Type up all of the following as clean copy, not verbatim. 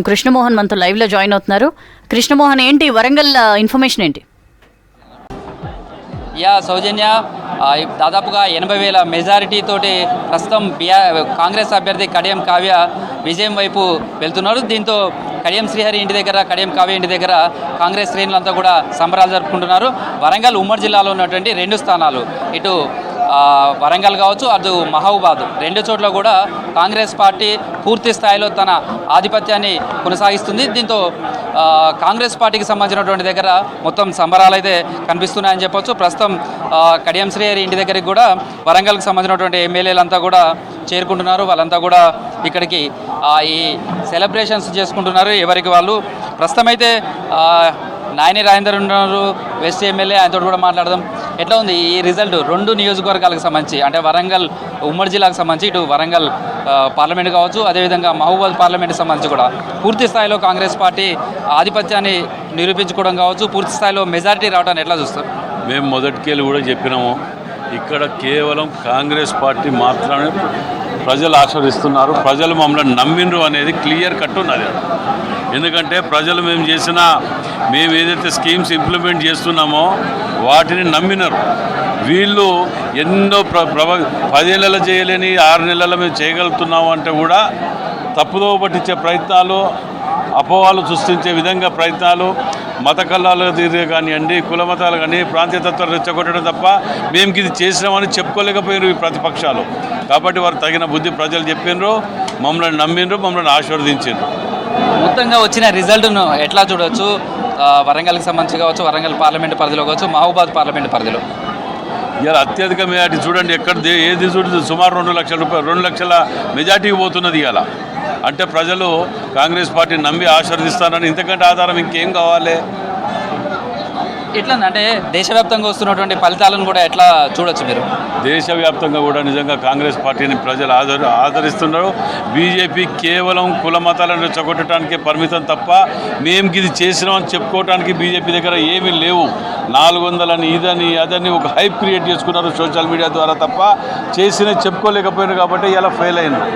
కృష్ణమోహన్ మనతో లైవ్ లో జాయిన్ అవుతున్నారు. కృష్ణమోహన్, ఏంటి వరంగల్ ఇన్ఫర్మేషన్ ఏంటి? సౌజన్య, దాదాపుగా 80,000 మెజారిటీ తోటి ప్రస్తుతం కాంగ్రెస్ అభ్యర్థి కడియం కావ్య విజయం వైపు వెళ్తున్నారు. దీంతో కడియం శ్రీహరి ఇంటి దగ్గర, కడియం కావ్య ఇంటి దగ్గర కాంగ్రెస్ శ్రేణులంతా కూడా సంబరాలు జరుపుకుంటున్నారు. వరంగల్ ఉమ్మడి జిల్లాలో ఉన్నటువంటి 2 స్థానాలు, ఇటు వరంగల్ కావచ్చు, అటు మహబూబాద్, 2 చోట్ల కూడా కాంగ్రెస్ పార్టీ పూర్తి స్థాయిలో తన ఆధిపత్యాన్ని కొనసాగిస్తుంది. దీంతో కాంగ్రెస్ పార్టీకి సంబంధించినటువంటి దగ్గర మొత్తం సంబరాలు అయితే కనిపిస్తున్నాయని చెప్పొచ్చు. ప్రస్తుతం కడియం శ్రీహరి ఇంటి దగ్గరికి కూడా వరంగల్కి సంబంధించినటువంటి ఎమ్మెల్యేలంతా కూడా చేరుకుంటున్నారు. వాళ్ళంతా కూడా ఇక్కడికి ఈ సెలబ్రేషన్స్ చేసుకుంటున్నారు ఎవరికి వాళ్ళు. ప్రస్తుతం అయితే నాయని రాజేందర్ ఉన్నారు, వెస్ట్ ఎమ్మెల్యే, ఆయనతో కూడా మాట్లాడదాం. ఎట్లా ఉంది ఈ రిజల్ట్ 2 నియోజకవర్గాలకు సంబంధించి, అంటే వరంగల్ ఉమ్మడి జిల్లాకు సంబంధించి, ఇటు వరంగల్ పార్లమెంట్ కావచ్చు, అదేవిధంగా మహబూబాద్ పార్లమెంట్కి సంబంధించి కూడా పూర్తి స్థాయిలో కాంగ్రెస్ పార్టీ ఆధిపత్యాన్ని నిరూపించుకోవడం కావచ్చు, పూర్తి స్థాయిలో మెజారిటీ రావడాన్ని ఎట్లా చూస్తారు? మేము మొదటికేళ్ళు కూడా చెప్పినాము, ఇక్కడ కేవలం కాంగ్రెస్ పార్టీ మాత్రమే ప్రజలు ఆశీర్వదిస్తున్నారు, ప్రజలు మమ్మల్ని నమ్మిండ్రు అనేది క్లియర్ కట్ ఉన్నది. ఎందుకంటే ప్రజలు మేము ఏదైతే స్కీమ్స్ ఇంప్లిమెంట్ చేస్తున్నామో వాటిని నమ్మినారు. వీళ్ళు ఎన్నో 10 నెలలు చేయలేని 6 నెలలు మేము చేయగలుగుతున్నాము అంటే కూడా తప్పుదో పట్టించే ప్రయత్నాలు, అపోవాలు సృష్టించే విధంగా ప్రయత్నాలు, మత కల్లాలు తీరే కానివ్వండి, కుల మతాలు కానీ, ప్రాంతీయతత్వాలు రెచ్చగొట్టడం తప్ప మేము ఇది చేసినామని చెప్పుకోలేకపోయినారు ఈ ప్రతిపక్షాలు. కాబట్టి వారు తగిన బుద్ధి ప్రజలు చెప్పినారు, మమ్మల్ని నమ్మిండ్రు, మమ్మల్ని ఆశీర్వదించారు. మొత్తంగా వచ్చిన రిజల్ట్ను ఎట్లా చూడవచ్చు? వరంగల్కి సంబంధించి కావచ్చు, వరంగల్ పార్లమెంట్ పరిధిలో కావచ్చు, మహబూబాద్ పార్లమెంట్ పరిధిలో ఇలా అత్యధిక మెజార్టీ చూడండి, ఏది చూడండి సుమారు 2 లక్షల రూపాయలు, 2 లక్షల మెజార్టీకి పోతున్నది. ఇలా అంటే ప్రజలు కాంగ్రెస్ పార్టీని నమ్మి ఆశీర్వదిస్తారని ఇంతకంటే ఆధారం ఇంకేం కావాలి? ఎట్లా అంటే దేశవ్యాప్తంగా వస్తున్నటువంటి ఫలితాలను కూడా ఎట్లా చూడొచ్చు మీరు? దేశవ్యాప్తంగా కూడా నిజంగా కాంగ్రెస్ పార్టీని ప్రజలు ఆదరిస్తున్నారు. బీజేపీ కేవలం కుల మతాలను రెచ్చగొట్టడానికి పరిమితం తప్ప మేము ఇది చేసినామని చెప్పుకోవడానికి బీజేపీ దగ్గర ఏమీ లేవు. 400 ఇదని అదని ఒక హైప్ క్రియేట్ చేసుకున్నారు సోషల్ మీడియా ద్వారా తప్ప చేసినవి చెప్పుకోలేకపోయినారు. కాబట్టి ఇలా ఫెయిల్ అయినారు.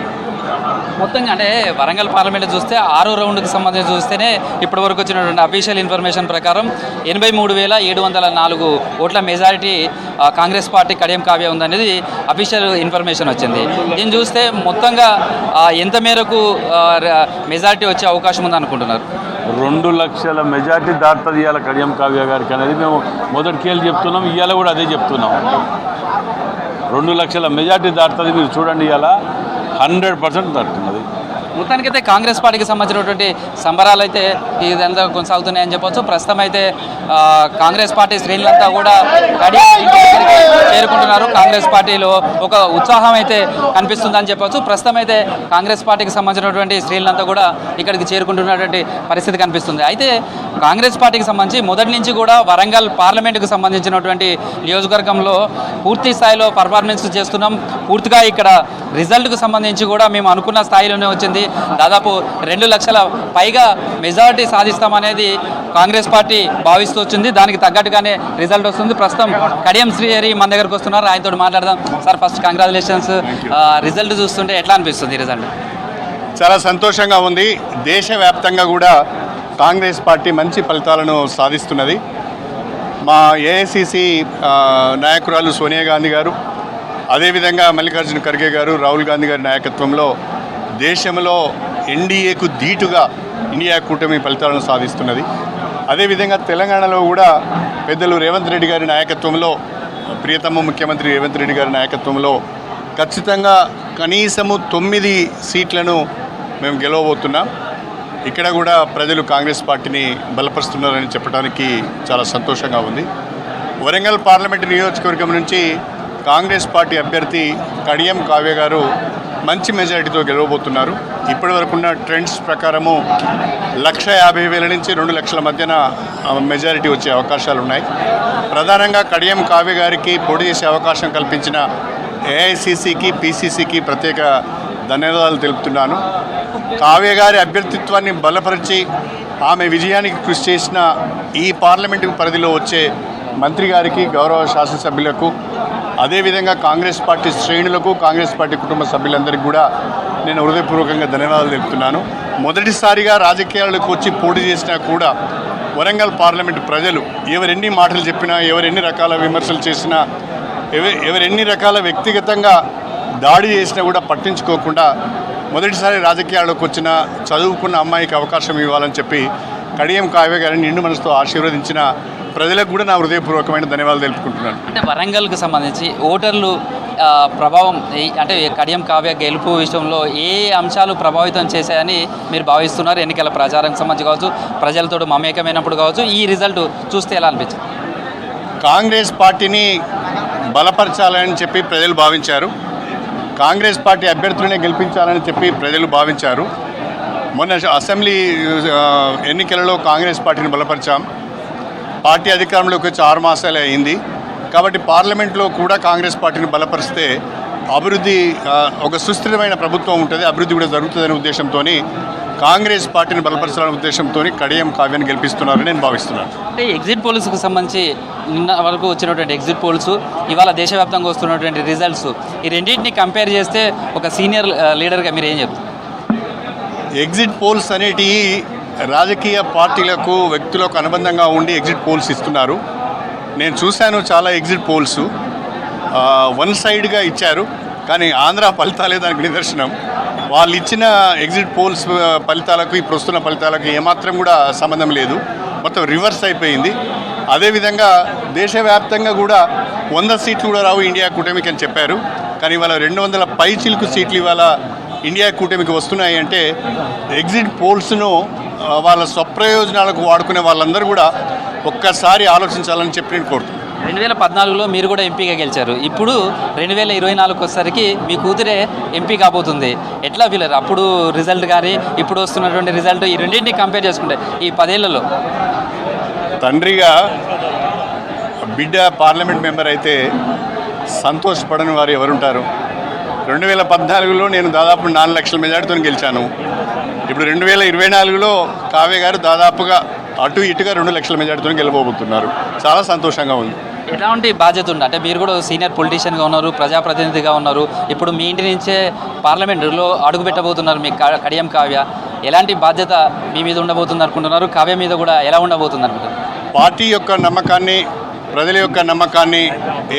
మొత్తంగా అంటే వరంగల్ పార్లమెంట్ చూస్తే 6వ రౌండ్కి సంబంధించి చూస్తేనే ఇప్పటి వరకు వచ్చినటువంటి అఫీషియల్ ఇన్ఫర్మేషన్ ప్రకారం 83,704 ఓట్ల మెజారిటీ కాంగ్రెస్ పార్టీ కడియం కావ్య ఉందనేది అఫీషియల్ ఇన్ఫర్మేషన్ వచ్చింది. దీన్ని చూస్తే మొత్తంగా ఎంత మేరకు మెజారిటీ వచ్చే అవకాశం ఉందనుకుంటున్నారు? 2 లక్షల మెజార్టీ దాటుతుంది ఇవాళ కడియం కావ్య గారికి అనేది మేము మొదటికేళ్ళు చెప్తున్నాం, ఇవాళ కూడా అదే చెప్తున్నాం. 2 లక్షల మెజార్టీ దాటుతుంది. మీరు చూడండి, ఇవాళ 100% దాటుతున్నది. మొత్తానికైతే కాంగ్రెస్ పార్టీకి సంబంధించినటువంటి సంబరాలు అయితే ఇదంతా కొనసాగుతున్నాయని చెప్పొచ్చు. ప్రస్తుతం అయితే కాంగ్రెస్ పార్టీ శ్రేణులంతా కూడా చేరుకుంటున్నారు. కాంగ్రెస్ పార్టీలో ఒక ఉత్సాహం అయితే కనిపిస్తుందని చెప్పొచ్చు. ప్రస్తుతం అయితే కాంగ్రెస్ పార్టీకి సంబంధించినటువంటి శ్రేణులంతా కూడా ఇక్కడికి చేరుకుంటున్నటువంటి పరిస్థితి కనిపిస్తుంది. అయితే కాంగ్రెస్ పార్టీకి సంబంధించి మొదటి నుంచి కూడా వరంగల్ పార్లమెంటుకు సంబంధించినటువంటి నియోజకవర్గంలో పూర్తి స్థాయిలో పర్ఫార్మెన్స్ చేస్తున్నాం. పూర్తిగా ఇక్కడ రిజల్ట్కు సంబంధించి కూడా మేము అనుకున్న స్థాయిలోనే వచ్చింది. దాదాపు 2 లక్షల పైగా మెజారిటీ సాధిస్తామనేది కాంగ్రెస్ పార్టీ భావిస్తూ వచ్చింది. దానికి తగ్గట్టుగానే రిజల్ట్ వస్తుంది. ప్రస్తుతం కడియం శ్రీహరి మన దగ్గరకు వస్తున్నారు, ఆయనతో మాట్లాడదాం. Sir, first congratulations. రిజల్ట్ చూస్తుంటే ఎట్లా అనిపిస్తుంది రిజల్ట్? చాలా సంతోషంగా ఉంది. దేశవ్యాప్తంగా కూడా కాంగ్రెస్ పార్టీ మంచి ఫలితాలను సాధిస్తున్నది. మా ఏఐసిసి నాయకురాలు సోనియా గాంధీ గారు, అదేవిధంగా మల్లికార్జున ఖర్గే గారు, రాహుల్ గాంధీ గారి నాయకత్వంలో దేశంలో ఎన్డీఏకు ధీటుగా ఇండియా కూటమి ఫలితాలను సాధిస్తున్నది. అదేవిధంగా తెలంగాణలో కూడా పెద్దలు రేవంత్ రెడ్డి గారి నాయకత్వంలో, ప్రియతమ ముఖ్యమంత్రి రేవంత్ రెడ్డి గారి నాయకత్వంలో ఖచ్చితంగా కనీసము 9 సీట్లను మేము గెలవబోతున్నాం. ఇక్కడ కూడా ప్రజలు కాంగ్రెస్ పార్టీని బలపరుస్తున్నారని చెప్పడానికి చాలా సంతోషంగా ఉంది. వరంగల్ పార్లమెంటు నియోజకవర్గం నుంచి కాంగ్రెస్ పార్టీ అభ్యర్థి కడియం కావ్య గారు మంచి మెజారిటీతో గెలవబోతున్నారు. ఇప్పటి వరకున్న ట్రెండ్స్ ప్రకారము 150,000 నుంచి 2 లక్షల మధ్యన మెజారిటీ వచ్చే అవకాశాలు ఉన్నాయి. ప్రధానంగా కడియం కావ్య గారికి పోటీ చేసే అవకాశం కల్పించిన ఏఐసిసికి, పిసిసికి ప్రత్యేక ధన్యవాదాలు తెలుపుతున్నాను. కావ్య గారి అభ్యర్థిత్వాన్ని బలపరిచి ఆమె విజయానికి కృషి చేసిన ఈ పార్లమెంటు పరిధిలో వచ్చే మంత్రి గారికి, గౌరవ శాసనసభ్యులకు, అదేవిధంగా కాంగ్రెస్ పార్టీ శ్రేణులకు, కాంగ్రెస్ పార్టీ కుటుంబ సభ్యులందరికీ కూడా నేను హృదయపూర్వకంగా ధన్యవాదాలు తెలుపుతున్నాను. మొదటిసారిగా రాజకీయాలకు వచ్చి పోటీ చేసినా కూడా వరంగల్ పార్లమెంటు ప్రజలు ఎవరెన్ని మాటలు చెప్పినా, ఎవరెన్ని రకాల విమర్శలు చేసినా, ఎవరెన్ని రకాల వ్యక్తిగతంగా దాడి చేసినా కూడా పట్టించుకోకుండా మొదటిసారి రాజకీయాల్లోకి వచ్చిన చదువుకున్న అమ్మాయికి అవకాశం ఇవ్వాలని చెప్పి కడియం కావ్య గారిని నిండు మనసుతో ఆశీర్వదించిన ప్రజలకు కూడా నా హృదయపూర్వకమైన ధన్యవాదాలు తెలుపుకుంటున్నాను. అంటే వరంగల్కి సంబంధించి ఓటర్లు ప్రభావం అంటే కడియం కావ్య గెలుపు విషయంలో ఏ అంశాలు ప్రభావితం చేశాయని మీరు భావిస్తున్నారు? ఎన్నికల ప్రచారం సంబంధించి కావచ్చు, ప్రజలతో మమేకమైనప్పుడు కావచ్చు, ఈ రిజల్ట్ చూస్తే ఎలా అనిపించింది? కాంగ్రెస్ పార్టీని బలపరచాలని చెప్పి ప్రజలు భావించారు. కాంగ్రెస్ పార్టీ అభ్యర్థులనే గెలిపించాలని చెప్పి ప్రజలు భావించారు. మొన్న అసెంబ్లీ ఎన్నికలలో కాంగ్రెస్ పార్టీని బలపరిచాం. పార్టీ అధికారంలోకి వచ్చి 6 మాసాలే అయింది. కాబట్టి పార్లమెంట్లో కూడా కాంగ్రెస్ పార్టీని బలపరిస్తే అభివృద్ధి ఒక సుస్థిరమైన ప్రభుత్వం ఉంటుంది, అభివృద్ధి కూడా జరుగుతుందనే ఉద్దేశంతో కాంగ్రెస్ పార్టీని బలపరచాలనే ఉద్దేశంతో కడియం కావ్యాన్ని గెలిపిస్తున్నారని నేను భావిస్తున్నాను. అంటే ఎగ్జిట్ పోల్స్కి సంబంధించి నిన్న వరకు వచ్చినటువంటి ఎగ్జిట్ పోల్స్, ఇవాళ దేశవ్యాప్తంగా వస్తున్నటువంటి రిజల్ట్స్, ఈ రెండింటిని కంపేర్ చేస్తే ఒక సీనియర్ లీడర్గా మీరు ఏం చెప్తారు? ఎగ్జిట్ పోల్స్ అనేటివి రాజకీయ పార్టీలకు, వ్యక్తులకు అనుబంధంగా ఉండి ఎగ్జిట్ పోల్స్ ఇస్తున్నారు. నేను చూశాను చాలా ఎగ్జిట్ పోల్స్ వన్ సైడ్గా ఇచ్చారు. కానీ ఆంధ్ర ఫలితాలే దానికి నిదర్శనం. వాళ్ళు ఇచ్చిన ఎగ్జిట్ పోల్స్ ఫలితాలకు ఇప్పుడు వస్తున్న ఫలితాలకు ఏమాత్రం కూడా సంబంధం లేదు, మొత్తం రివర్స్ అయిపోయింది. అదేవిధంగా దేశవ్యాప్తంగా కూడా 100 సీట్లు కూడా రావు ఇండియా కూటమికి అని చెప్పారు. కానీ ఇవాళ 200 పైచిలుకు సీట్లు ఇవాళ ఇండియా కూటమికి వస్తున్నాయి. అంటే ఎగ్జిట్ పోల్స్ను వాళ్ళ స్వప్రయోజనాలకు వాడుకునే వాళ్ళందరూ కూడా ఒక్కసారి ఆలోచించాలని చెప్పి నేను కోరుతున్నాను. 2014లో మీరు కూడా ఎంపీగా గెలిచారు. ఇప్పుడు 2024 వచ్చేసరికి మీ కూతురే ఎంపీ కాబోతుంది. ఎట్లా వీలరు అప్పుడు రిజల్ట్ కానీ ఇప్పుడు వస్తున్నటువంటి రిజల్ట్, ఈ రెండింటిని కంపేర్ చేసుకుంటే ఈ 10 ఏళ్లలో తండ్రిగా బిడ్డ పార్లమెంట్ మెంబర్ అయితే సంతోషపడని వారు ఎవరుంటారు? 2014లో నేను దాదాపు 4 లక్షల మెజార్టీతో గెలిచాను. ఇప్పుడు 2024లో కావ్య గారు దాదాపుగా అటు ఇటుగా 2 లక్షల మెజార్టీతో గెలవబోతున్నారు. చాలా సంతోషంగా ఉంది. ఎలాంటి బాధ్యత ఉంది అంటే మీరు కూడా సీనియర్ పొలిటీషియన్గా ఉన్నారు, ప్రజాప్రతినిధిగా ఉన్నారు, ఇప్పుడు మీ ఇంటి నుంచే పార్లమెంటులో అడుగు పెట్టబోతున్నారు మీ కడియం కావ్య. ఎలాంటి బాధ్యత మీ మీద ఉండబోతుంది అనుకుంటున్నారు? కావ్య మీద కూడా ఎలా ఉండబోతుంది అనుకుంటున్నారు? పార్టీ యొక్క నమ్మకాన్ని, ప్రజల యొక్క నమ్మకాన్ని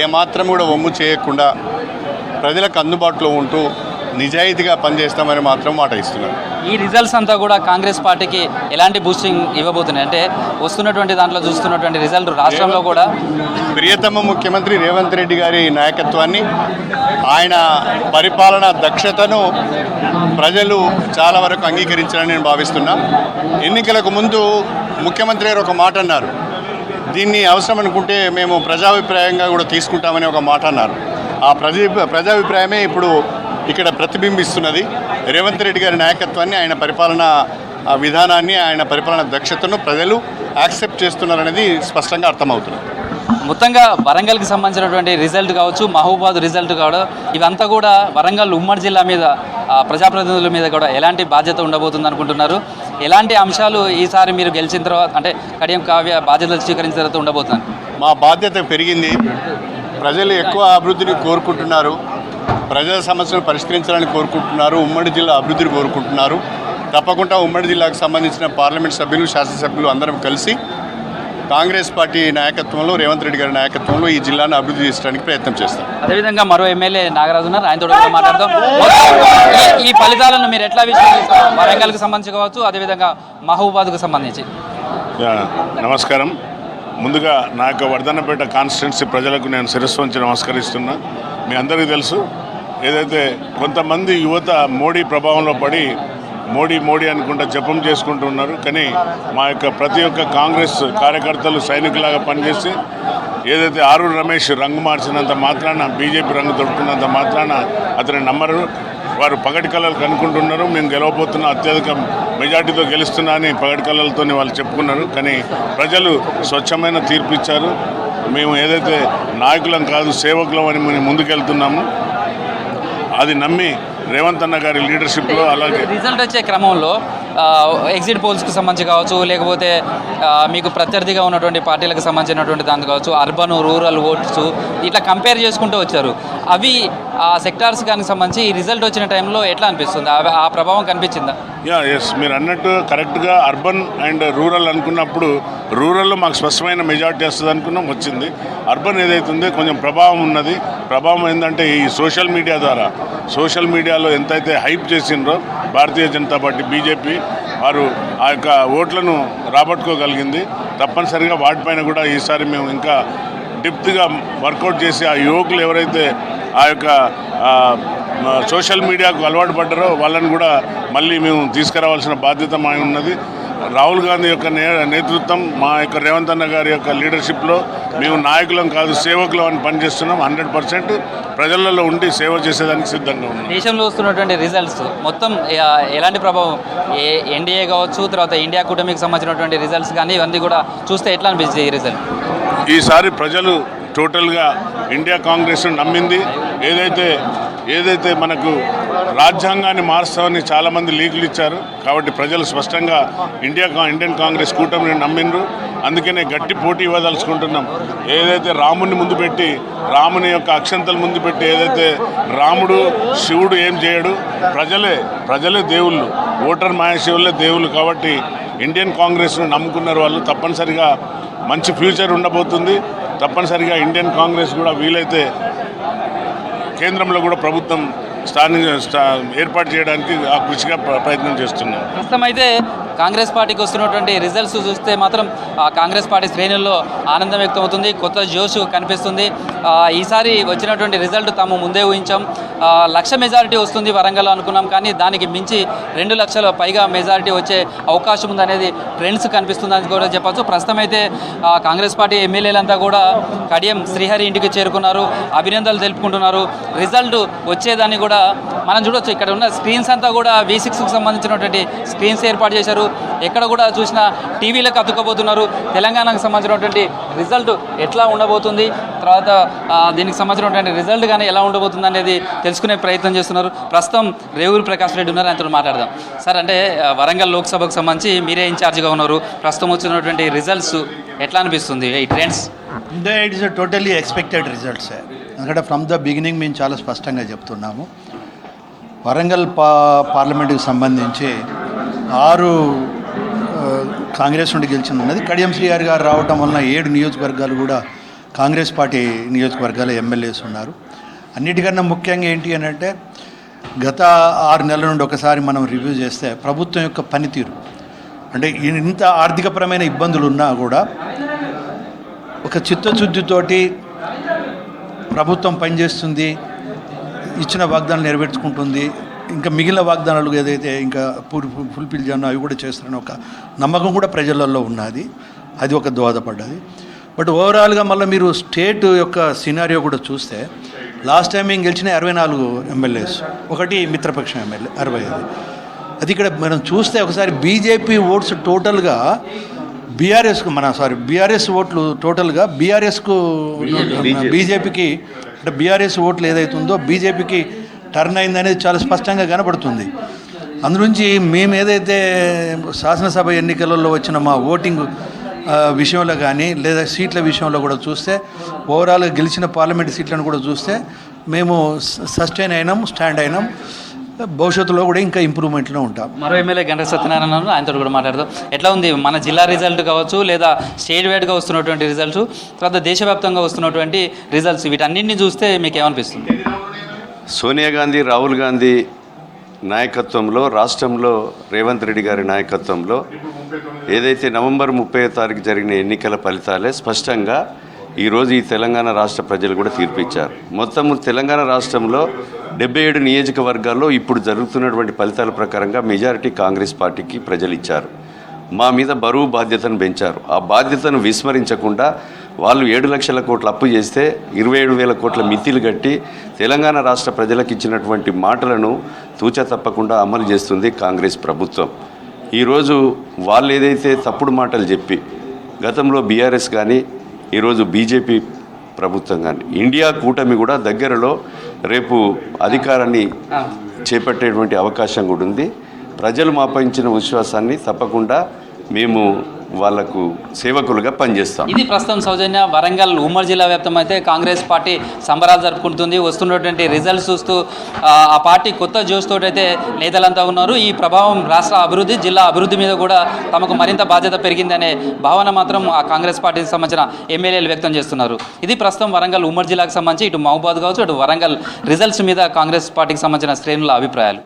ఏమాత్రం కూడా వమ్ము చేయకుండా ప్రజలకు అందుబాటులో ఉంటూ నిజాయితీగా పనిచేస్తామని మాత్రం మాట ఇస్తున్నారు. ఈ రిజల్ట్స్ అంతా కూడా కాంగ్రెస్ పార్టీకి ఎలాంటి బూస్టింగ్ ఇవ్వబోతున్నాయి? అంటే వస్తున్నటువంటి దాంట్లో చూస్తున్నటువంటి రిజల్ట్ రాష్ట్రంలో కూడా ప్రియతమ ముఖ్యమంత్రి రేవంత్ రెడ్డి గారి నాయకత్వాన్ని, ఆయన పరిపాలన దక్షతను ప్రజలు చాలా వరకు అంగీకరించాలని నేను భావిస్తున్నా. ఎన్నికలకు ముందు ముఖ్యమంత్రి గారు ఒక మాట అన్నారు, దీన్ని అవసరం అనుకుంటే మేము ప్రజాభిప్రాయంగా కూడా తీసుకుంటామని ఒక మాట అన్నారు. ఆ ప్రజాభిప్రాయమే ఇప్పుడు ఇక్కడ ప్రతిబింబిస్తున్నది. రేవంత్ రెడ్డి గారి నాయకత్వాన్ని, ఆయన పరిపాలన విధానాన్ని, ఆయన పరిపాలన దక్షతను ప్రజలు యాక్సెప్ట్ చేస్తున్నారనేది స్పష్టంగా అర్థమవుతుంది. మొత్తంగా వరంగల్కి సంబంధించినటువంటి రిజల్ట్ కావచ్చు, మహబూబాద్ రిజల్ట్ కావడం, ఇవంతా కూడా వరంగల్ ఉమ్మడి జిల్లా మీద, ప్రజాప్రతినిధుల మీద కూడా ఎలాంటి బాధ్యత ఉండబోతుంది అనుకుంటున్నారు? ఎలాంటి అంశాలు ఈసారి మీరు గెలిచిన తర్వాత, అంటే కడియం కావ్య బాధ్యతలు స్వీకరించిన తర్వాత ఉండబోతున్నారు? మా బాధ్యత పెరిగింది. ప్రజలు ఎక్కువ అభివృద్ధిని కోరుకుంటున్నారు, ప్రజల సమస్యలు పరిష్కరించాలని కోరుకుంటున్నారు, ఉమ్మడి జిల్లా అభివృద్ధిని కోరుకుంటున్నారు. తప్పకుండా ఉమ్మడి జిల్లాకు సంబంధించిన పార్లమెంట్ సభ్యులు, శాసనసభ్యులు అందరం కలిసి కాంగ్రెస్ పార్టీ నాయకత్వంలో, రేవంత్ రెడ్డి గారి నాయకత్వంలో ఈ జిల్లాను అభివృద్ధి చేయడానికి ప్రయత్నం చేస్తాం. అదేవిధంగా మరో ఎమ్మెల్యే నాగరాజు ఉన్నారు, ఆయనతో మాట్లాడదాం. ఈ ఫలితాలను మీరు ఎట్లా విశ్లేషిస్తారు? వరంగల్కి సంబంధించి కావచ్చు, అదేవిధంగా మహబూబాద్కు సంబంధించి. నమస్కారం. ముందుగా నా యొక్క వర్ధన్నపేట కాన్స్టిట్యున్సీ ప్రజలకు నేను శిరస్సు వంచి నమస్కరిస్తున్నా. మీ అందరికీ తెలుసు, ఏదైతే కొంతమంది యువత మోడీ ప్రభావంలో పడి మోడీ అనుకుంటా జపం చేసుకుంటూ ఉన్నారు. కానీ మా యొక్క ప్రతి ఒక్క కాంగ్రెస్ కార్యకర్తలు సైనికులాగా పనిచేసి, ఏదైతే ఆరూరు రమేష్ రంగు మార్చినంత మాత్రాన, బీజేపీ రంగు దొరుకుతున్నంత మాత్రాన అతని నమ్మరు. వారు పగటి కళలు కనుక్కుంటున్నారు. మేము గెలవబోతున్న అత్యధిక మెజార్టీతో గెలుస్తున్నా అని పగటి కళలతో వాళ్ళు చెప్పుకున్నారు. కానీ ప్రజలు స్వచ్ఛమైన తీర్పు ఇచ్చారు. మేము ఏదైతే నాయకులం కాదు, సేవకులం అని మేము ముందుకెళ్తున్నాము. అది నమ్మి రేవంత్ అన్న గారి లీడర్షిప్లో, అలాగే రిజల్ట్ వచ్చే క్రమంలో ఎగ్జిట్ పోల్స్కి సంబంధించి కావచ్చు, లేకపోతే మీకు ప్రత్యర్థిగా ఉన్నటువంటి పార్టీలకు సంబంధించినటువంటి దాని కావచ్చు, అర్బన్ రూరల్ ఓట్స్ ఇట్లా కంపేర్ చేసుకుంటూ వచ్చారు. అవి ఆ సెక్టార్స్ కానీ సంబంధించి ఈ రిజల్ట్ వచ్చిన టైంలో ఎట్లా అనిపిస్తుంది? ఆ ప్రభావం కనిపించిందా? ఎస్, మీరు అన్నట్టు కరెక్ట్గా అర్బన్ అండ్ రూరల్ అనుకున్నప్పుడు రూరల్లో మాకు స్పష్టమైన మెజారిటీ వస్తుంది అనుకున్నాం, వచ్చింది. అర్బన్ ఏదైతుందో కొంచెం ప్రభావం ఉన్నది. ప్రభావం ఏంటంటే ఈ సోషల్ మీడియా ద్వారా, సోషల్ మీడియాలో ఎంతైతే hype చేసిండ్రో Bharatiya Janata party BJP వారు ఆ యొక్క ఓట్లను రాబట్టుకోగలిగింది. తప్పనిసరిగా వాటిపైన కూడా ఈసారి మేము ఇంకా డెప్త్గా వర్కౌట్ చేసి ఆ యువకులు ఎవరైతే ఆ యొక్క సోషల్ మీడియాకు అలవాటు పడ్డారో వాళ్ళని కూడా మళ్ళీ మేము తీసుకురావాల్సిన బాధ్యత మా ఉన్నది. రాహుల్ గాంధీ యొక్క నేతృత్వం, మా యొక్క రేవంత్ అన్న గారి యొక్క లీడర్షిప్లో మేము నాయకులం కాదు సేవకులం అని పనిచేస్తున్నాం. 100% ప్రజలలో ఉండి సేవ చేసేదానికి సిద్ధంగా ఉన్నాం. దేశంలో వస్తున్నటువంటి రిజల్ట్స్ మొత్తం ఎలాంటి ప్రభావం, ఎన్డీఏ కావచ్చు, తర్వాత ఇండియా కూటమికి సంబంధించినటువంటి రిజల్ట్స్ కానీ ఇవన్నీ కూడా చూస్తే ఎట్లా అనిపిస్తుంది ఈ రిజల్ట్? ఈసారి ప్రజలు టోటల్గా ఇండియా కాంగ్రెస్ నమ్మింది. ఏదైతే మనకు రాజ్యాంగాన్ని మారుస్తామని చాలామంది లీకులు ఇచ్చారు. కాబట్టి ప్రజలు స్పష్టంగా ఇండియన్ కాంగ్రెస్ కూటమిని నమ్మిండ్రు. అందుకనే గట్టి పోటీ ఇవ్వదలుచుకుంటున్నాం. ఏదైతే రాముని ముందు పెట్టి, రాముని యొక్క అక్షంతలు ముందు పెట్టి, ఏదైతే రాముడు శివుడు ఏం చేయడు, ప్రజలే దేవుళ్ళు, ఓటర్ మహాశివులే దేవుళ్ళు. కాబట్టి ఇండియన్ కాంగ్రెస్ను నమ్ముకున్నారు వాళ్ళు. తప్పనిసరిగా మంచి ఫ్యూచర్ ఉండబోతుంది. తప్పనిసరిగా ఇండియన్ కాంగ్రెస్ కూడా వీలైతే కేంద్రంలో కూడా ప్రభుత్వం ఏర్పాటు చేయడానికి ఆ కృషిగా ప్రయత్నం చేస్తున్నాం. ప్రస్తుతం అయితే కాంగ్రెస్ పార్టీకి వస్తున్నటువంటి రిజల్ట్స్ చూస్తే మాత్రం కాంగ్రెస్ పార్టీ శ్రేణుల్లో ఆనందం వ్యక్తమవుతుంది, కొత్త జోష్ కనిపిస్తుంది. ఈసారి వచ్చినటువంటి రిజల్ట్ తాము ముందే ఊహించాం. 1,00,000 మెజారిటీ వస్తుంది వరంగల్ అనుకున్నాం, కానీ దానికి మించి 2 లక్షల పైగా మెజారిటీ వచ్చే అవకాశం ఉందనేది ట్రెండ్స్ కనిపిస్తుందని కూడా చెప్పచ్చు. ప్రస్తుతం అయితే కాంగ్రెస్ పార్టీ ఎమ్మెల్యేలంతా కూడా కడియం శ్రీహరి ఇంటికి చేరుకున్నారు, అభినందనలు తెలుపుకుంటున్నారు. రిజల్ట్ వచ్చేదాన్ని కూడా మనం చూడొచ్చు. ఇక్కడ ఉన్న స్క్రీన్స్ అంతా కూడా V6కు సంబంధించినటువంటి స్క్రీన్స్ ఏర్పాటు చేశారు. ఎక్కడ కూడా చూసినా టీవీలకు అతుక్కపోతున్నారు. తెలంగాణకు సంబంధించినటువంటి రిజల్ట్ ఎట్లా ఉండబోతుంది, తర్వాత దీనికి సంబంధించినటువంటి రిజల్ట్ కానీ ఎలా ఉండబోతుంది అనేది తెలుసుకునే ప్రయత్నం చేస్తున్నారు. ప్రస్తుతం రేవూరి ప్రకాష్ రెడ్డి ఉన్నారు, ఆయనతో మాట్లాడదాం. సార్, అంటే వరంగల్ లోక్సభకు సంబంధించి మీరే ఇన్ఛార్జ్గా ఉన్నారు. ప్రస్తుతం వచ్చినటువంటి రిజల్ట్స్ ఎట్లా అనిపిస్తుంది, ఈ ట్రెండ్స్? అంటే it is totally expected results. ఎందుకంటే ఫ్రమ్ ద బిగినింగ్ మేము చాలా స్పష్టంగా చెప్తున్నాము. వరంగల్ పార్లమెంటుకి సంబంధించి 6 కాంగ్రెస్ నుండి గెలిచిందన్నది. కడియం శ్రీహరి గారు రావటం వలన 7 నియోజకవర్గాలు కూడా కాంగ్రెస్ పార్టీ నియోజకవర్గాలు ఎమ్మెల్యేస్ ఉన్నారు. అన్నిటికన్నా ముఖ్యంగా ఏంటి అని అంటే గత 6 నెలల నుండి ఒకసారి మనం రివ్యూ చేస్తే ప్రభుత్వం యొక్క పనితీరు, అంటే ఇంత ఆర్థికపరమైన ఇబ్బందులు ఉన్నా కూడా ఒక చిత్తశుద్ధితోటి ప్రభుత్వం పనిచేస్తుంది, ఇచ్చిన వాగ్దానాలు నెరవేర్చుకుంటుంది, ఇంకా మిగిలిన వాగ్దానాలు ఏదైతే ఇంకా ఫుల్ఫిల్ చేయనో అవి కూడా చేస్తారని ఒక నమ్మకం కూడా ప్రజలలో ఉన్నది. అది ఒక దోహదపడ్డది. బట్ ఓవరాల్గా మళ్ళీ మీరు స్టేట్ యొక్క సినారియో కూడా చూస్తే లాస్ట్ టైం మేము గెలిచిన 64 ఎమ్మెల్యేస్, ఒకటి మిత్రపక్షం ఎమ్మెల్యే 65. అది ఇక్కడ మనం చూస్తే ఒకసారి బీజేపీ ఓట్స్ టోటల్గా బీఆర్ఎస్ ఓట్లు టోటల్గా బీజేపీకి అంటే బీఆర్ఎస్ ఓట్లు ఏదైతుందో బీజేపీకి టర్న్ అయిందనేది చాలా స్పష్టంగా కనబడుతుంది. అందునుంచి మేము ఏదైతే శాసనసభ ఎన్నికలలో వచ్చిన మా ఓటింగ్ విషయంలో కానీ లేదా సీట్ల విషయంలో కూడా చూస్తే ఓవరాల్గా గెలిచిన పార్లమెంట్ సీట్లను కూడా చూస్తే మేము సస్టైన్ అయినాం, స్టాండ్ అయినాం. భవిష్యత్తులో కూడా ఇంకా ఇంప్రూవ్మెంట్లో ఉంటాం. మరో ఎమ్మెల్యే గంట సత్యనారాయణ, ఆయనతో కూడా మాట్లాడదాం. ఎట్లా ఉంది మన జిల్లా రిజల్ట్ కావచ్చు, లేదా స్టేట్ వైడ్గా వస్తున్నటువంటి రిజల్ట్స్, తర్వాత దేశవ్యాప్తంగా వస్తున్నటువంటి రిజల్ట్స్, వీటన్నింటినీ చూస్తే మీకు ఏమనిపిస్తుంది? సోనియా గాంధీ, రాహుల్ గాంధీ నాయకత్వంలో, రాష్ట్రంలో రేవంత్ రెడ్డి గారి నాయకత్వంలో ఏదైతే నవంబర్ 30వ తారీఖు జరిగిన ఎన్నికల ఫలితాలే స్పష్టంగా ఈరోజు ఈ తెలంగాణ రాష్ట్ర ప్రజలు కూడా తీర్పిచ్చారు. మొత్తం తెలంగాణ రాష్ట్రంలో 77 నియోజకవర్గాల్లో ఇప్పుడు జరుగుతున్నటువంటి ఫలితాల ప్రకారంగా మెజారిటీ కాంగ్రెస్ పార్టీకి ప్రజలు ఇచ్చారు. మా మీద బరువు బాధ్యతను పెంచారు. ఆ బాధ్యతను విస్మరించకుండా వాళ్ళు 7 లక్షల కోట్ల అప్పు చేస్తే 27,000 కోట్ల మితిలు కట్టి తెలంగాణ రాష్ట్ర ప్రజలకు ఇచ్చినటువంటి మాటలను తూచా తప్పకుండా అమలు చేస్తుంది కాంగ్రెస్ ప్రభుత్వం. ఈరోజు వాళ్ళు ఏదైతే తప్పుడు మాటలు చెప్పి గతంలో బీఆర్ఎస్ కానీ ఈరోజు బీజేపీ ప్రభుత్వం కానీ ఇండియా కూటమి కూడా దగ్గరలో రేపు అధికారాన్ని చేపట్టేటువంటి అవకాశం కూడా ఉంది. ప్రజలు మాపై ఇచ్చిన విశ్వాసాన్ని తప్పకుండా మేము వాళ్లకు సేవకులుగా పనిచేస్తాం. ఇది ప్రస్తుతం సౌజన్య వరంగల్ ఉమ్మడి జిల్లా వ్యాప్తం అయితే కాంగ్రెస్ పార్టీ సంబరాలు జరుపుకుంటుంది. వస్తున్నటువంటి రిజల్ట్స్ చూస్తూ ఆ పార్టీ కొత్త జోష్తోటైతే నేతలంతా ఉన్నారు. ఈ ప్రభావం రాష్ట్ర అభివృద్ధి, జిల్లా అభివృద్ధి మీద కూడా తమకు మరింత బాధ్యత పెరిగిందనే భావన మాత్రం ఆ కాంగ్రెస్ పార్టీకి సంబంధించిన ఎమ్మెల్యేలు వ్యక్తం చేస్తున్నారు. ఇది ప్రస్తుతం వరంగల్ ఉమ్మడి జిల్లాకు సంబంధించి ఇటు మహబూబాద్ కావచ్చు, ఇటు వరంగల్ రిజల్ట్స్ మీద కాంగ్రెస్ పార్టీకి సంబంధించిన శ్రేణుల అభిప్రాయాలు.